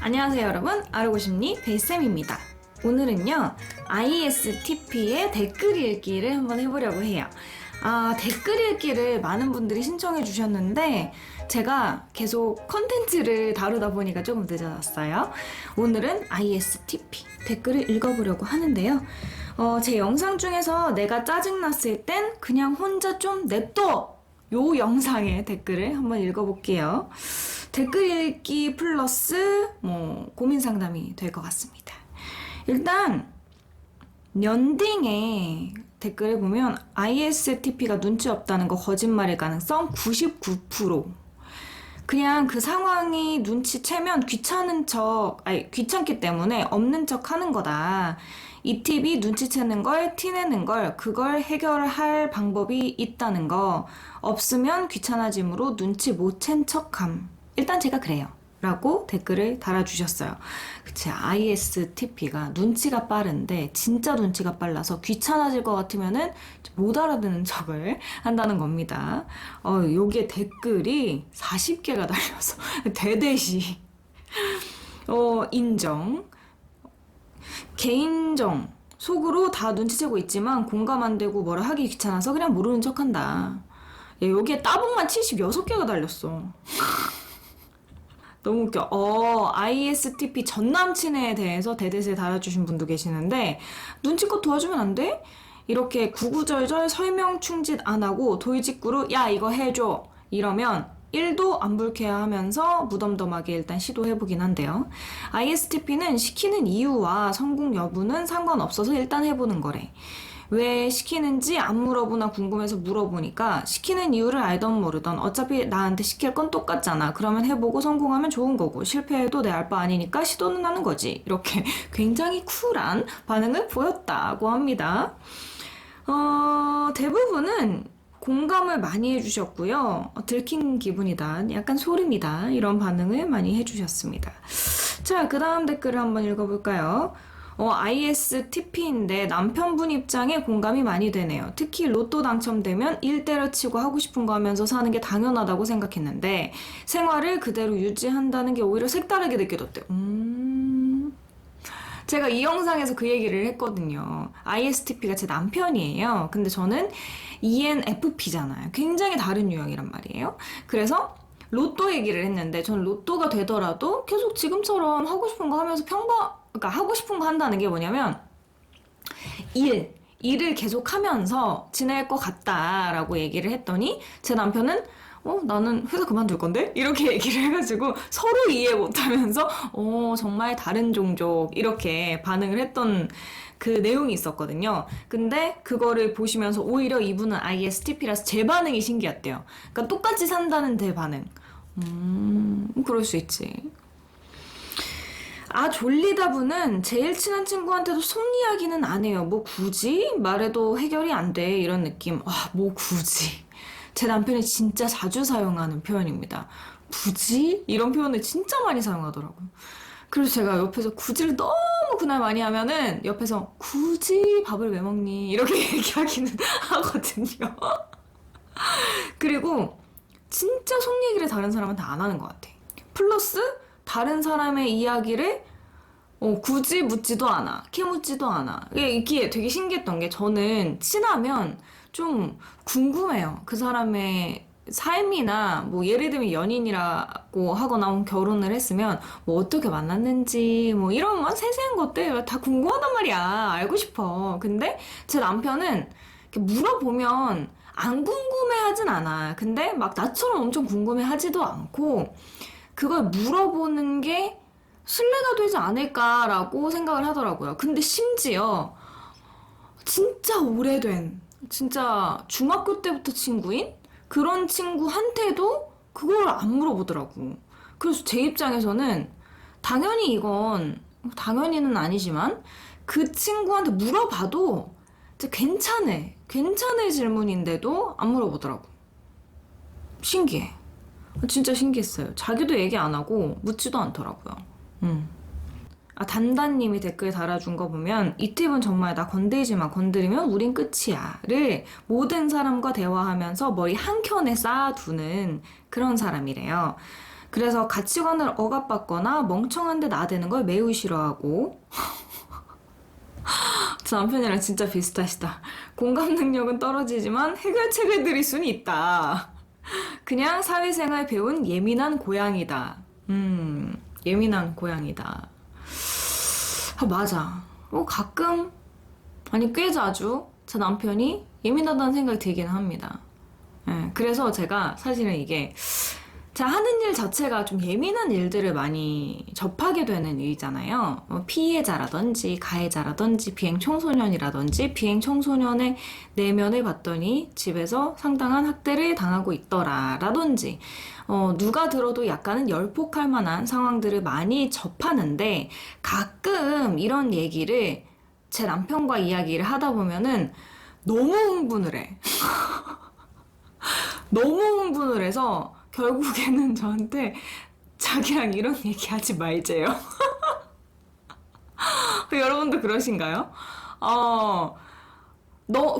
안녕하세요 여러분, 알고 싶니? 베이쌤입니다. 오늘은요 ISTP의 댓글 읽기를 한번 해보려고 해요. 댓글 읽기를 많은 분들이 신청해 주셨는데 제가 계속 컨텐츠를 다루다 보니까 조금 늦어졌어요. 오늘은 ISTP 댓글을 읽어보려고 하는데요. 제 영상 중에서 내가 짜증났을 땐 그냥 혼자 좀 냅둬! 요 영상의 댓글을 한번 읽어볼게요. 댓글 읽기 플러스 고민 상담이 될 것 같습니다. 일단 년딩의 댓글을 보면 ISTP가 눈치 없다는 거 거짓말일 가능성 99%. 그냥 그 상황이 눈치채면 귀찮기 때문에 없는 척 하는 거다. 이 팁이 눈치채는 걸, 티내는 걸, 그걸 해결할 방법이 있다는 거. 없으면 귀찮아짐으로 눈치 못 챈 척함. 일단 제가 그래요. 라고 댓글을 달아주셨어요. 그치, ISTP가 눈치가 빠른데 진짜 눈치가 빨라서 귀찮아질 것 같으면은 못 알아듣는 척을 한다는 겁니다. 여기에 댓글이 40개가 달려서 대대시 인정, 개인정, 속으로 다 눈치채고 있지만 공감 안 되고 뭐라 하기 귀찮아서 그냥 모르는 척한다. 여기에 따봉만 76개가 달렸어. 너무 웃겨. ISTP 전 남친에 대해서 대댓글 달아주신 분도 계시는데 눈치껏 도와주면 안 돼? 이렇게 구구절절 설명 충짓 안 하고 돌직구로 야 이거 해줘 이러면 1도 안 불쾌하면서 무덤덤하게 일단 시도해보긴 한데요. ISTP는 시키는 이유와 성공 여부는 상관없어서 일단 해보는 거래. 왜 시키는지 안 물어보나 궁금해서 물어보니까 시키는 이유를 알던 모르던 어차피 나한테 시킬 건 똑같잖아. 그러면 해보고 성공하면 좋은 거고 실패해도 내 알 바 아니니까 시도는 하는 거지. 이렇게 굉장히 쿨한 반응을 보였다고 합니다. 대부분은 공감을 많이 해주셨고요. 들킨 기분이다. 약간 소름이다. 이런 반응을 많이 해주셨습니다. 자, 그 다음 댓글을 한번 읽어볼까요? ISTP인데 남편분 입장에 공감이 많이 되네요. 특히 로또 당첨되면 일 때려치고 하고 싶은 거 하면서 사는 게 당연하다고 생각했는데 생활을 그대로 유지한다는 게 오히려 색다르게 느껴졌대요. 제가 이 영상에서 그 얘기를 했거든요. ISTP가 제 남편이에요. 근데 저는 ENFP잖아요. 굉장히 다른 유형이란 말이에요. 그래서 로또 얘기를 했는데 전 로또가 되더라도 계속 지금처럼 하고 싶은 거 하면서 그러니까 하고 싶은 거 한다는 게 뭐냐면 일을 계속 하면서 지낼 것 같다라고 얘기를 했더니 제 남편은 나는 회사 그만둘 건데? 이렇게 얘기를 해가지고 서로 이해 못하면서 정말 다른 종족 이렇게 반응을 했던 그 내용이 있었거든요. 근데 그거를 보시면서 오히려 이분은 ISTP라서 제 반응이 신기했대요. 그러니까 똑같이 산다는 제 반응. 그럴 수 있지. 졸리다 분은 제일 친한 친구한테도 속 이야기는 안 해요. 뭐 굳이 말해도 해결이 안 돼. 이런 느낌. 뭐 굳이. 제 남편이 진짜 자주 사용하는 표현입니다. 굳이? 이런 표현을 진짜 많이 사용하더라고요. 그래서 제가 옆에서 굳이를 너무 그날 많이 하면은 옆에서 굳이 밥을 왜 먹니? 이렇게 얘기하기는 하거든요. 그리고 진짜 속 얘기를 다른 사람한테 안 하는 것 같아. 플러스 다른 사람의 이야기를 굳이 묻지도 않아. 캐묻지도 않아. 이게 되게 신기했던 게 저는 친하면 좀 궁금해요. 그 사람의 삶이나 뭐 예를 들면 연인이라고 하거나 결혼을 했으면 뭐 어떻게 만났는지 뭐 이런 세세한 것들 다 궁금하단 말이야. 알고 싶어. 근데 제 남편은 이렇게 물어보면 안 궁금해하진 않아. 근데 막 나처럼 엄청 궁금해하지도 않고 그걸 물어보는 게 신뢰가 되지 않을까라고 생각을 하더라고요. 근데 심지어 진짜 오래된 진짜 중학교 때부터 친구인 그런 친구한테도 그걸 안 물어보더라고. 그래서 제 입장에서는 당연히는 아니지만 그 친구한테 물어봐도 진짜 괜찮을 질문인데도 안 물어보더라고. 신기해. 진짜 신기했어요. 자기도 얘기 안 하고 묻지도 않더라고요. 단단님이 댓글 달아준 거 보면 이 팁은 정말 나 건들지 마. 건드리면 우린 끝이야. 를 모든 사람과 대화하면서 머리 한켠에 쌓아두는 그런 사람이래요. 그래서 가치관을 억압받거나 멍청한 데 나대는 걸 매우 싫어하고 저 남편이랑 진짜 비슷하시다. 공감 능력은 떨어지지만 해결책을 드릴 수는 있다. 그냥 사회생활 배운 예민한 고양이다. 예민한 고양이다. 아, 맞아. 가끔, 아니, 꽤 자주 제 남편이 예민하다는 생각이 들긴 합니다. 예, 그래서 제가 사실은 이게 제가 하는 일 자체가 좀 예민한 일들을 많이 접하게 되는 일이잖아요. 피해자라든지 가해자라든지 비행청소년이라든지 비행청소년의 내면을 봤더니 집에서 상당한 학대를 당하고 있더라 라든지 누가 들어도 약간은 열폭할 만한 상황들을 많이 접하는데 가끔 이런 얘기를 제 남편과 이야기를 하다 보면은 너무 흥분을 해. 너무 흥분을 해서 결국에는 저한테 자기랑 이런 얘기 하지 말재요. 여러분도 그러신가요?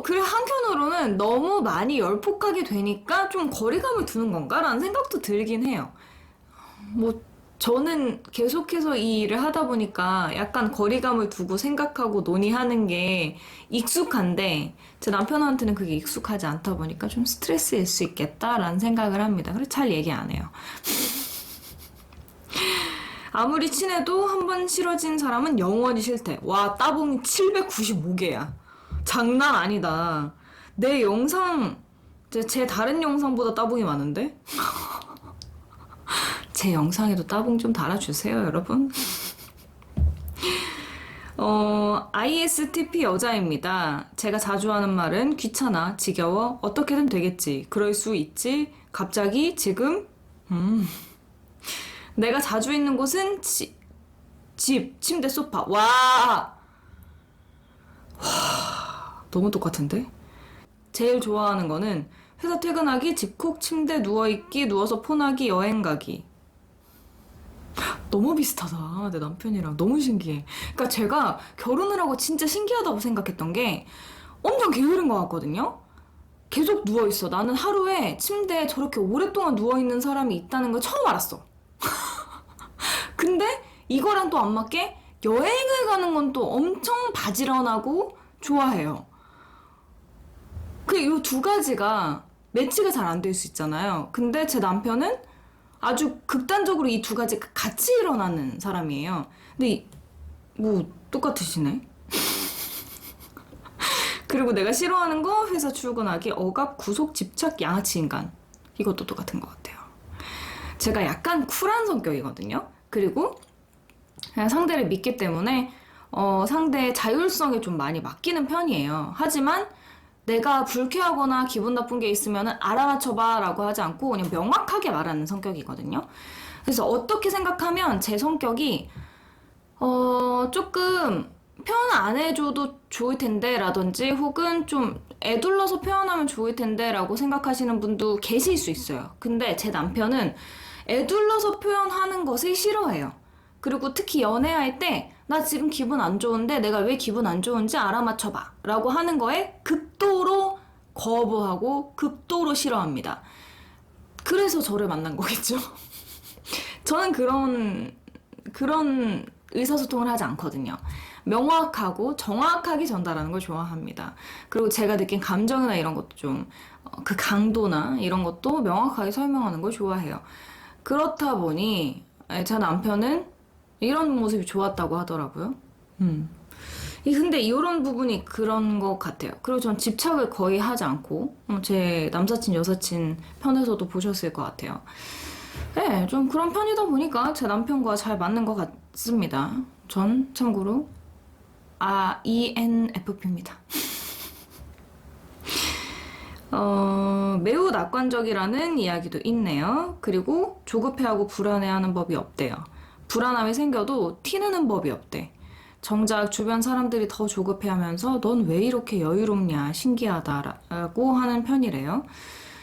그래, 한편으로는 너무 많이 열폭하게 되니까 좀 거리감을 두는 건가라는 생각도 들긴 해요. 뭐, 저는 계속해서 이 일을 하다 보니까 약간 거리감을 두고 생각하고 논의하는 게 익숙한데 제 남편한테는 그게 익숙하지 않다 보니까 좀 스트레스일 수 있겠다라는 생각을 합니다. 그래서 잘 얘기 안 해요. 아무리 친해도 한 번 싫어진 사람은 영원히 싫대. 와, 따봉이 795개야. 장난 아니다. 내 영상, 제 다른 영상보다 따봉이 많은데? 제 영상에도 따봉 좀 달아주세요, 여러분. ISTP 여자입니다. 제가 자주 하는 말은 귀찮아, 지겨워, 어떻게든 되겠지, 그럴 수 있지, 갑자기, 지금, 내가 자주 있는 곳은 집, 침대, 소파. 와, 너무 똑같은데? 제일 좋아하는 거는 회사 퇴근하기, 집콕, 침대, 누워있기, 누워서 폰하기, 여행 가기. 너무 비슷하다. 내 남편이랑. 너무 신기해. 그러니까 제가 결혼을 하고 진짜 신기하다고 생각했던 게 엄청 게으른 것 같거든요? 계속 누워있어. 나는 하루에 침대에 저렇게 오랫동안 누워있는 사람이 있다는 걸 처음 알았어. 근데 이거랑 또 안 맞게 여행을 가는 건 또 엄청 바지런하고 좋아해요. 이 두 가지가 매치가 잘 안 될 수 있잖아요. 근데 제 남편은 아주 극단적으로 이 두 가지가 같이 일어나는 사람이에요. 근데 뭐 똑같으시네. 그리고 내가 싫어하는 거 회사 출근하기, 억압, 구속, 집착, 양아치 인간. 이것도 똑같은 것 같아요. 제가 약간 쿨한 성격이거든요. 그리고 그냥 상대를 믿기 때문에 상대의 자율성에 좀 많이 맡기는 편이에요. 하지만 내가 불쾌하거나 기분 나쁜 게 있으면 알아맞혀봐 라고 하지 않고 그냥 명확하게 말하는 성격이거든요. 그래서 어떻게 생각하면 제 성격이 조금 표현 안 해줘도 좋을 텐데 라든지 혹은 좀 애둘러서 표현하면 좋을 텐데 라고 생각하시는 분도 계실 수 있어요. 근데 제 남편은 애둘러서 표현하는 것을 싫어해요. 그리고 특히 연애할 때 나 지금 기분 안 좋은데 내가 왜 기분 안 좋은지 알아맞혀봐 라고 하는 거에 극도로 거부하고 극도로 싫어합니다. 그래서 저를 만난 거겠죠. 저는 그런 의사소통을 하지 않거든요. 명확하고 정확하게 전달하는 걸 좋아합니다. 그리고 제가 느낀 감정이나 이런 것도 좀 그 강도나 이런 것도 명확하게 설명하는 걸 좋아해요. 그렇다 보니 제 남편은 이런 모습이 좋았다고 하더라고요. 근데 이런 부분이 그런 것 같아요. 그리고 전 집착을 거의 하지 않고 제 남사친 여사친 편에서도 보셨을 것 같아요. 네, 좀 그런 편이다 보니까 제 남편과 잘 맞는 것 같습니다. 전 참고로 ENFP입니다. 매우 낙관적이라는 이야기도 있네요. 그리고 조급해하고 불안해하는 법이 없대요. 불안함이 생겨도 티내는 법이 없대. 정작 주변 사람들이 더 조급해하면서 넌 왜 이렇게 여유롭냐 신기하다라고 하는 편이래요.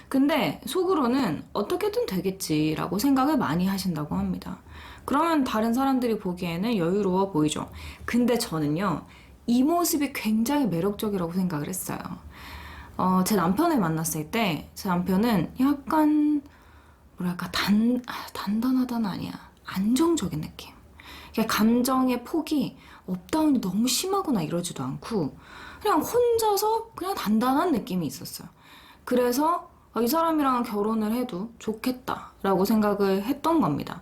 근데 속으로는 어떻게든 되겠지라고 생각을 많이 하신다고 합니다. 그러면 다른 사람들이 보기에는 여유로워 보이죠. 근데 저는요, 이 모습이 굉장히 매력적이라고 생각을 했어요. 제 남편을 만났을 때 제 남편은 약간 뭐랄까, 단단하다는 아니야. 안정적인 느낌. 그러니까 감정의 폭이 업다운이 너무 심하거나 이러지도 않고 그냥 혼자서 그냥 단단한 느낌이 있었어요. 그래서 이 사람이랑 결혼을 해도 좋겠다라고 생각을 했던 겁니다.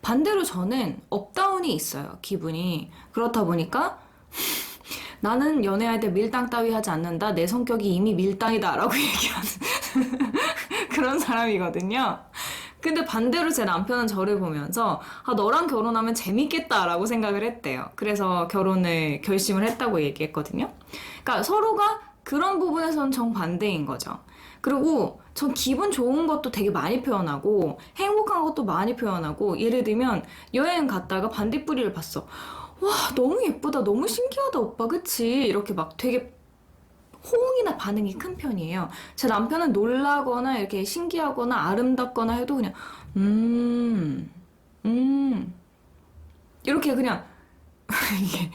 반대로 저는 업다운이 있어요, 기분이. 그렇다 보니까 나는 연애할 때 밀당 따위 하지 않는다. 내 성격이 이미 밀당이다라고 얘기하는 그런 사람이거든요. 근데 반대로 제 남편은 저를 보면서 너랑 결혼하면 재밌겠다라고 생각을 했대요. 그래서 결혼을 결심을 했다고 얘기했거든요. 그러니까 서로가 그런 부분에서는 정반대인 거죠. 그리고 전 기분 좋은 것도 되게 많이 표현하고 행복한 것도 많이 표현하고, 예를 들면 여행 갔다가 반딧불이를 봤어. 와, 너무 예쁘다, 너무 신기하다 오빠, 그치? 이렇게 막 되게 호응이나 반응이 큰 편이에요. 제 남편은 놀라거나 이렇게 신기하거나 아름답거나 해도 그냥 이렇게 그냥 이게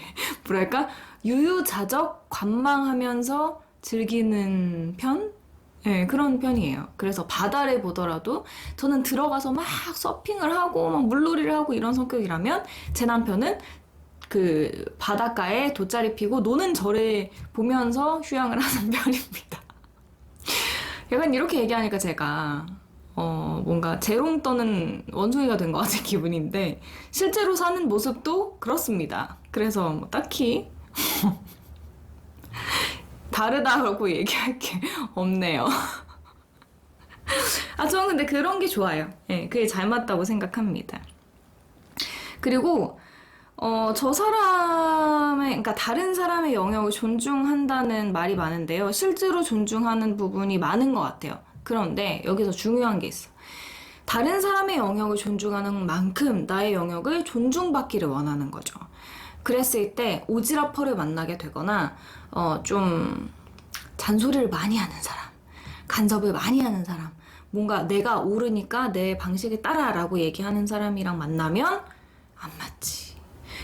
뭐랄까, 유유자적 관망하면서 즐기는 편? 네, 그런 편이에요. 그래서 바다를 보더라도 저는 들어가서 막 서핑을 하고 막 물놀이를 하고 이런 성격이라면, 제 남편은 그 바닷가에 돗자리 피고 노는 저를 보면서 휴양을 하는 편입니다. 약간 이렇게 얘기하니까 제가 뭔가 재롱 떠는 원숭이가 된 것 같은 기분인데, 실제로 사는 모습도 그렇습니다. 그래서 뭐 딱히 다르다고 얘기할 게 없네요. 저는 근데 그런 게 좋아요. 네, 그게 잘 맞다고 생각합니다. 그리고 저 사람의, 그러니까 다른 사람의 영역을 존중한다는 말이 많은데요. 실제로 존중하는 부분이 많은 것 같아요. 그런데 여기서 중요한 게 있어. 다른 사람의 영역을 존중하는 만큼 나의 영역을 존중받기를 원하는 거죠. 그랬을 때 오지랖퍼를 만나게 되거나 좀 잔소리를 많이 하는 사람, 간섭을 많이 하는 사람, 뭔가 내가 옳으니까 내 방식을 따라라고 얘기하는 사람이랑 만나면 안 맞지.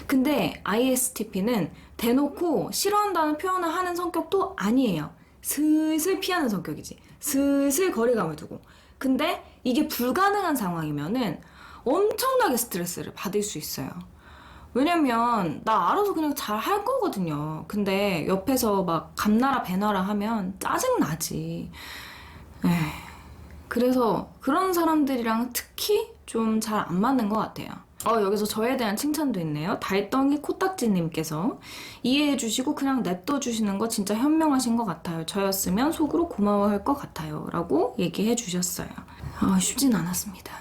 근데 ISTP는 대놓고 싫어한다는 표현을 하는 성격도 아니에요. 슬슬 피하는 성격이지. 슬슬 거리감을 두고. 근데 이게 불가능한 상황이면은 엄청나게 스트레스를 받을 수 있어요. 왜냐면 나 알아서 그냥 잘 할 거거든요. 근데 옆에서 막 감나라 배나라 하면 짜증나지. 에이, 그래서 그런 사람들이랑 특히 좀 잘 안 맞는 것 같아요. 여기서 저에 대한 칭찬도 있네요. 달덩이 코딱지님께서 이해해주시고 그냥 냅둬주시는 거 진짜 현명하신 것 같아요. 저였으면 속으로 고마워할 것 같아요. 라고 얘기해 주셨어요. 쉽진 않았습니다.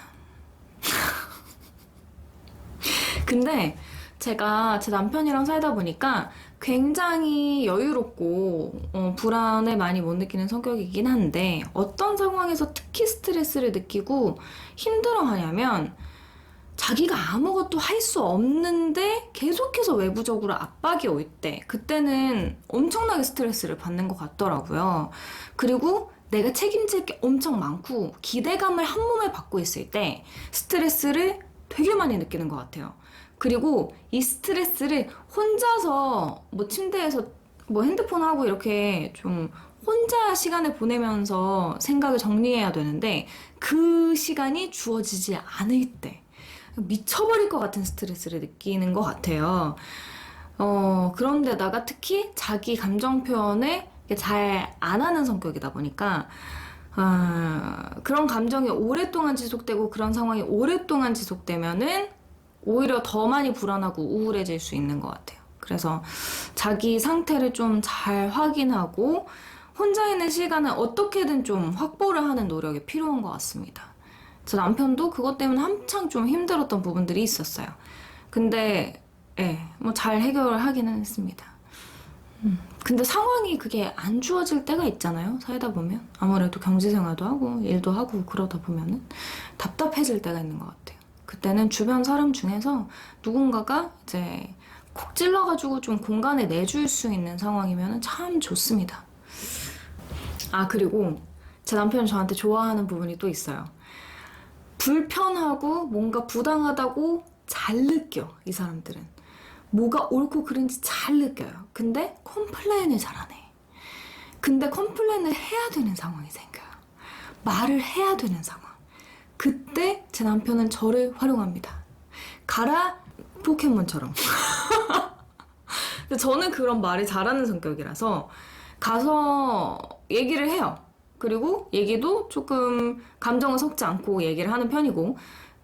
근데 제가 제 남편이랑 살다 보니까 굉장히 여유롭고 불안을 많이 못 느끼는 성격이긴 한데, 어떤 상황에서 특히 스트레스를 느끼고 힘들어하냐면 자기가 아무것도 할 수 없는데 계속해서 외부적으로 압박이 올 때, 그때는 엄청나게 스트레스를 받는 것 같더라고요. 그리고 내가 책임질 게 엄청 많고 기대감을 한 몸에 받고 있을 때 스트레스를 되게 많이 느끼는 것 같아요. 그리고 이 스트레스를 혼자서 뭐 침대에서 뭐 핸드폰 하고 이렇게 좀 혼자 시간을 보내면서 생각을 정리해야 되는데, 그 시간이 주어지지 않을 때 미쳐버릴 것 같은 스트레스를 느끼는 것 같아요. 그런데다가 특히 자기 감정 표현을 잘 안 하는 성격이다 보니까 그런 감정이 오랫동안 지속되고 그런 상황이 오랫동안 지속되면은 오히려 더 많이 불안하고 우울해질 수 있는 것 같아요. 그래서 자기 상태를 좀 잘 확인하고 혼자 있는 시간을 어떻게든 좀 확보를 하는 노력이 필요한 것 같습니다. 제 남편도 그것 때문에 한창 좀 힘들었던 부분들이 있었어요. 근데 뭐 잘 해결을 하기는 했습니다. 근데 상황이 그게 안 주어질 때가 있잖아요. 살다 보면 아무래도 경제생활도 하고 일도 하고 그러다 보면은 답답해질 때가 있는 것 같아요. 그때는 주변 사람 중에서 누군가가 이제 콕 찔러가지고 좀 공간에 내줄 수 있는 상황이면 참 좋습니다. 그리고 제 남편이 저한테 좋아하는 부분이 또 있어요. 불편하고 뭔가 부당하다고 잘 느껴, 이 사람들은. 뭐가 옳고 그른지 잘 느껴요. 근데 컴플레인을 잘하네. 근데 컴플레인을 해야 되는 상황이 생겨요. 말을 해야 되는 상황. 그때 제 남편은 저를 활용합니다. 가라 포켓몬처럼. 근데 저는 그런 말을 잘하는 성격이라서 가서 얘기를 해요. 그리고 얘기도 조금 감정을 섞지 않고 얘기를 하는 편이고,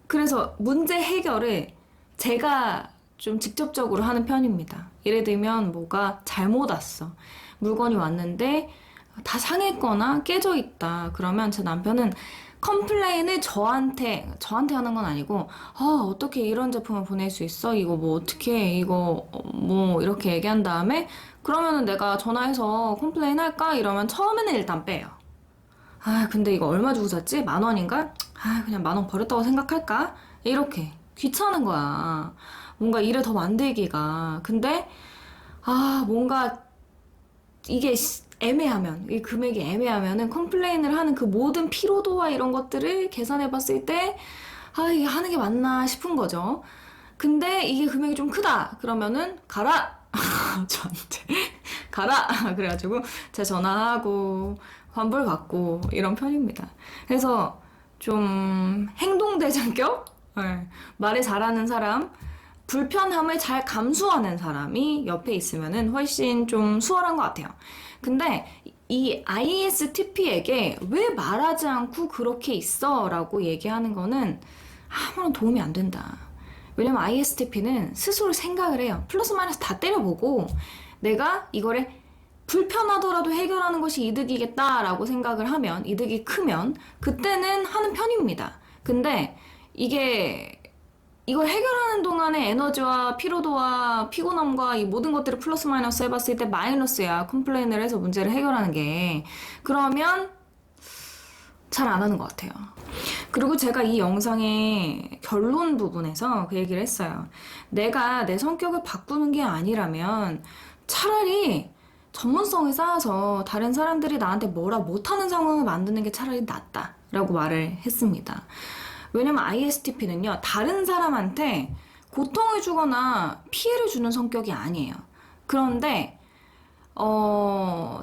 그래서 문제 해결을 제가 좀 직접적으로 하는 편입니다. 예를 들면 뭐가 잘못 왔어. 물건이 왔는데 다 상했거나 깨져 있다. 그러면 제 남편은 컴플레인을 저한테 하는 건 아니고, 어떻게 이런 제품을 보낼 수 있어? 이거 뭐 어떻게 이거 뭐 이렇게 얘기한 다음에, 그러면은 내가 전화해서 컴플레인 할까? 이러면 처음에는 일단 빼요. 근데 이거 얼마 주고 샀지? 10,000원인가? 그냥 10,000원 버렸다고 생각할까? 이렇게 귀찮은 거야. 뭔가 일을 더 만들기가. 근데 뭔가 이게 애매하면, 이 금액이 애매하면은 컴플레인을 하는 그 모든 피로도와 이런 것들을 계산해 봤을 때, 이게 하는 게 맞나 싶은 거죠. 근데 이게 금액이 좀 크다. 그러면은, 가라! 저한테. 가라! 그래가지고, 제가 전화하고, 환불받고, 이런 편입니다. 그래서, 좀, 행동대장격? 네. 말을 잘하는 사람, 불편함을 잘 감수하는 사람이 옆에 있으면은 훨씬 좀 수월한 것 같아요. 근데 이 ISTP에게 왜 말하지 않고 그렇게 있어? 라고 얘기하는 거는 아무런 도움이 안 된다. 왜냐면 ISTP는 스스로 생각을 해요. 플러스 마이너스 다 때려보고 내가 이거를 불편하더라도 해결하는 것이 이득이겠다라고 생각을 하면, 이득이 크면 그때는 하는 편입니다. 근데 이걸 해결하는 동안에 에너지와 피로도와 피곤함과 이 모든 것들을 플러스 마이너스 해봤을 때 마이너스야. 컴플레인을 해서 문제를 해결하는 게. 그러면 잘 안 하는 것 같아요. 그리고 제가 이 영상의 결론 부분에서 그 얘기를 했어요. 내가 내 성격을 바꾸는 게 아니라면 차라리 전문성을 쌓아서 다른 사람들이 나한테 뭐라 못하는 상황을 만드는 게 차라리 낫다라고 말을 했습니다. 왜냐면 ISTP는요, 다른 사람한테 고통을 주거나 피해를 주는 성격이 아니에요. 그런데,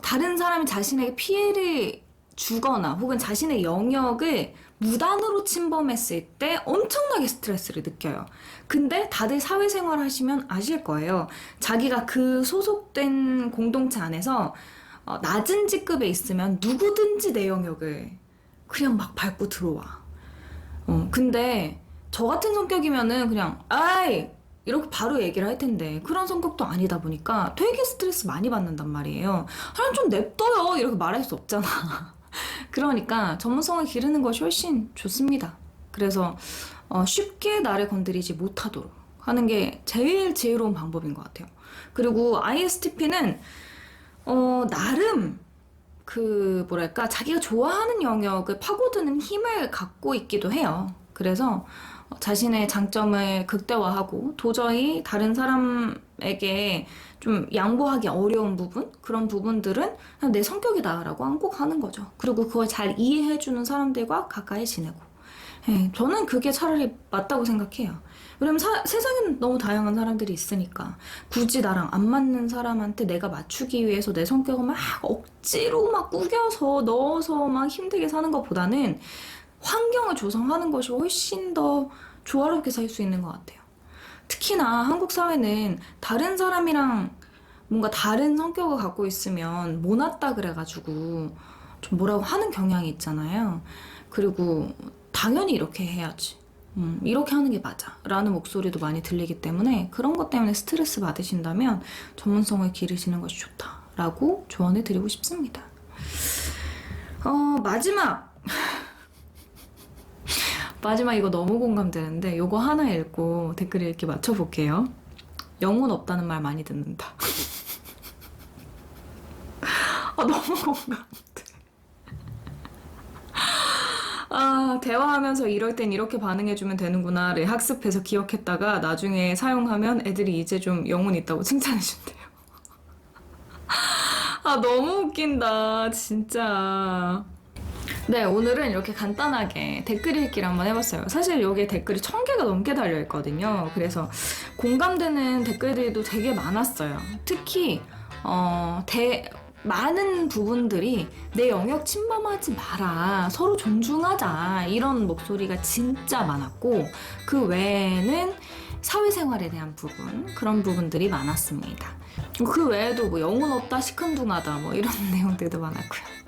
다른 사람이 자신에게 피해를 주거나 혹은 자신의 영역을 무단으로 침범했을 때 엄청나게 스트레스를 느껴요. 근데 다들 사회생활 하시면 아실 거예요. 자기가 그 소속된 공동체 안에서 낮은 직급에 있으면 누구든지 내 영역을 그냥 막 밟고 들어와. 근데 저 같은 성격이면은 그냥 이렇게 바로 얘기를 할 텐데 그런 성격도 아니다 보니까 되게 스트레스 많이 받는단 말이에요. 좀 냅둬요 이렇게 말할 수 없잖아. 그러니까 전문성을 기르는 것이 훨씬 좋습니다. 그래서 쉽게 나를 건드리지 못하도록 하는 게 제일 지혜로운 방법인 것 같아요. 그리고 ISTP는 나름 자기가 좋아하는 영역을 파고드는 힘을 갖고 있기도 해요. 그래서 자신의 장점을 극대화하고 도저히 다른 사람에게 좀 양보하기 어려운 부분? 그런 부분들은 그냥 내 성격이다라고 안곡하는 거죠. 그리고 그걸 잘 이해해주는 사람들과 가까이 지내고. 저는 그게 차라리 맞다고 생각해요. 왜냐면 세상에는 너무 다양한 사람들이 있으니까 굳이 나랑 안 맞는 사람한테 내가 맞추기 위해서 내 성격을 막 억지로 막 꾸겨서 넣어서 막 힘들게 사는 것보다는 환경을 조성하는 것이 훨씬 더 조화롭게 살 수 있는 것 같아요. 특히나 한국 사회는 다른 사람이랑 뭔가 다른 성격을 갖고 있으면 모났다 그래가지고 좀 뭐라고 하는 경향이 있잖아요. 그리고 당연히 이렇게 해야지. 이렇게 하는 게 맞아. 라는 목소리도 많이 들리기 때문에 그런 것 때문에 스트레스 받으신다면 전문성을 기르시는 것이 좋다라고 조언을 드리고 싶습니다. 마지막 이거 너무 공감되는데 요거 하나 읽고 댓글 읽기 맞춰볼게요. 영혼 없다는 말 많이 듣는다. 너무 공감돼. 대화하면서 이럴 땐 이렇게 반응해주면 되는구나를 학습해서 기억했다가 나중에 사용하면 애들이 이제 좀 영혼 있다고 칭찬해준대요. 너무 웃긴다, 진짜. 네, 오늘은 이렇게 간단하게 댓글 읽기를 한번 해봤어요. 사실 여기에 댓글이 1000개가 넘게 달려있거든요. 그래서 공감되는 댓글들도 되게 많았어요. 특히 많은 부분들이 내 영역 침범하지 마라, 서로 존중하자, 이런 목소리가 진짜 많았고, 그 외에는 사회생활에 대한 부분, 그런 부분들이 많았습니다. 그 외에도 뭐 영혼 없다, 시큰둥하다, 뭐 이런 내용들도 많았고요.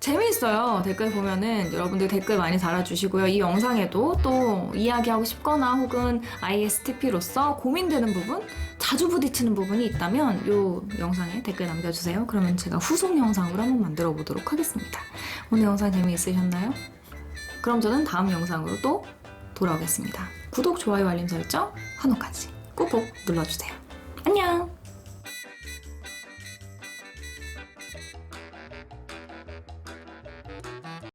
재미있어요. 댓글 보면은 여러분들 댓글 많이 달아주시고요. 이 영상에도 또 이야기하고 싶거나 혹은 ISTP로서 고민되는 부분, 자주 부딪히는 부분이 있다면 이 영상에 댓글 남겨주세요. 그러면 제가 후속 영상으로 한번 만들어 보도록 하겠습니다. 오늘 영상 재미있으셨나요? 그럼 저는 다음 영상으로 또 돌아오겠습니다. 구독, 좋아요, 알림 설정, 환호까지 꼭꼭 눌러주세요. 안녕!